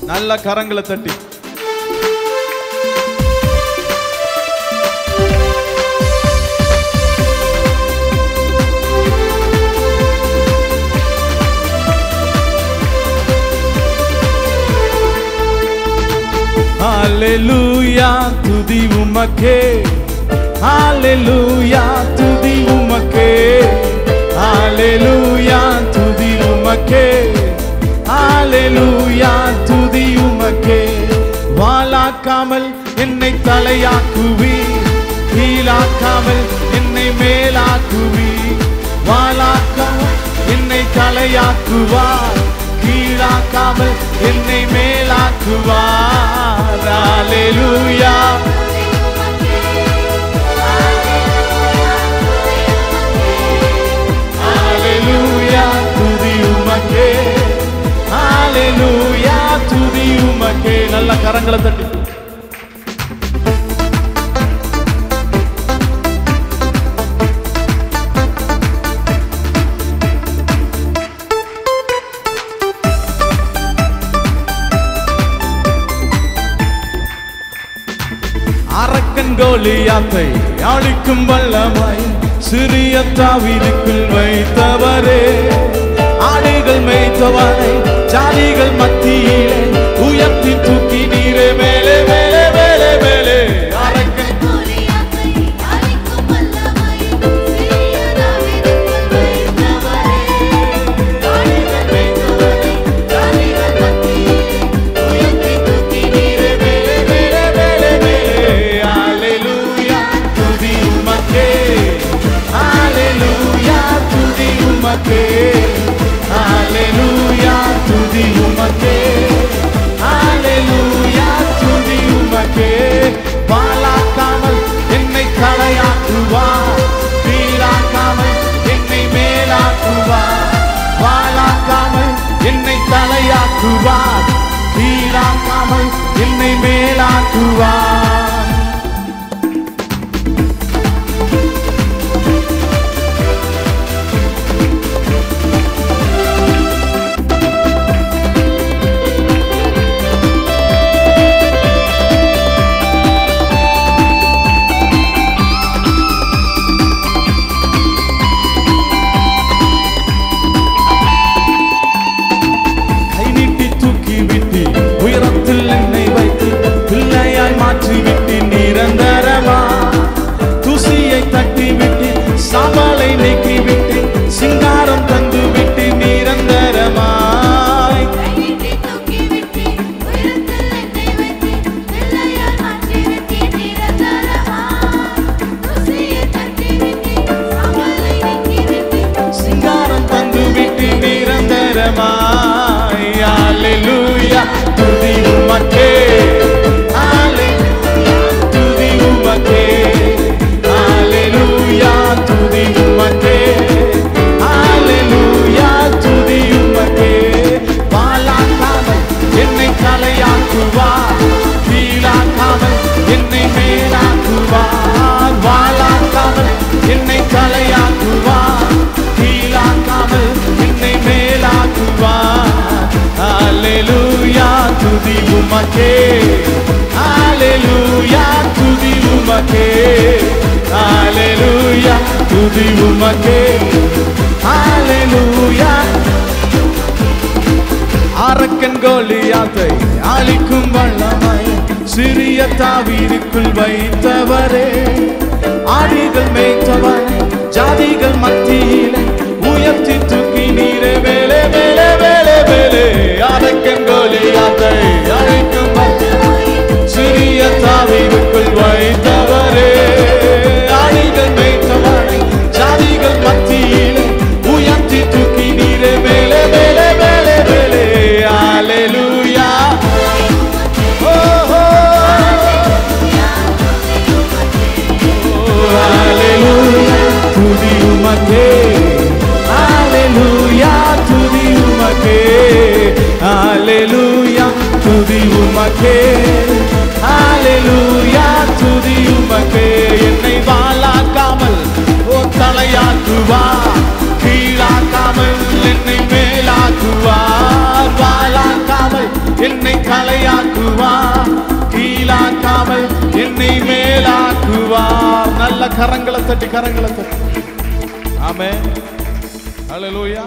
நல்ல கரங்களை தட்டி Hallelujah, துதி உமக்கே. Hallelujah, துதி உமக்கே. Hallelujah, துதி உமக்கே. Hallelujah, துதி உமக்கே. வாளாக்காமல் என்னை தலையாக்குவி, கீழாக்காமல் என்னை மேலாக்குவி. வாளாக்காமல் என்னை தலையாக்குவார், கீழாக்காமல் என்னை மேலாக்குவார். Hallelujah, Hallelujah, துதி உமக்கே. Hallelujah, துதி உமக்கே. நல்ல கரங்களை தட்டி கோலியாத்தை அழிக்கும் வல்லமை சிறிய தாவீதுக்குள் வைத்தவரே. ஆடுகள் மேய்த்தவரை ஜாதிகள் மத்தியிலே உயர்த்தி தூக்கி நீரே மேலே மேலே மேலே மேலே. அரக்கன் கோலியாத்தை அழிக்கும் வல்லமை சிறிய தாவீதுக்குள் வைத்தவரே. ஆடுகள் மேய்த்தவரை ஜாதிகள் மத்தியிலே உயர்த்தி தூக்கி நீரே மேலே மேலே மேலே மேலே. Hallelujah, துதி உமக்கே. Hallelujah, துதி உமக்கே. Hallelujah, துதி உமக்கே. வாளாக்காமல் என்னை தலையாக்குவார், கீழாக்காமல் என்னை மேலாக்குவார். வாளாக்காமல் என்னை தலையாக்குவார், கீழாக்காமல் என்னை மேலாக்குவார். Hallelujah, துதி உமக்கே. Hallelujah, துதி உமக்கே. Hallelujah. அரக்கன் கோலியாத்தை அழிக்கும் வல்லமை சிறிய தாவீதுக்குள் வைத்தவரே. ஆடுகள் மேய்த்தவரை ஜாதிகள் மத்தியிலே உயர்த்தி தூக்கி நீரே மேலே மேலே மேலே மேலே. அரக்கன் கோலியாத்தை அழிக்கும் சிறிய தாவீதுக்குள் வைத்தவரே. ஆடுகள் மேய்த்தவரை ஜாதிகள் மத்தியிலே உயர்த்தி தூக்கி நீரே மேலே மேலே மேலே மேலே. Hallelujah, oh Hallelujah, துதி உமக்கே. Hallelujah, துதி உமக்கே. தலையாக்குவார், கீழாக்காமல் என்னை மேலாக்குவார். நல்ல கரங்களை தட்டி, கரங்களை தட்டி. ஆமென். ஹல்லேலூயா.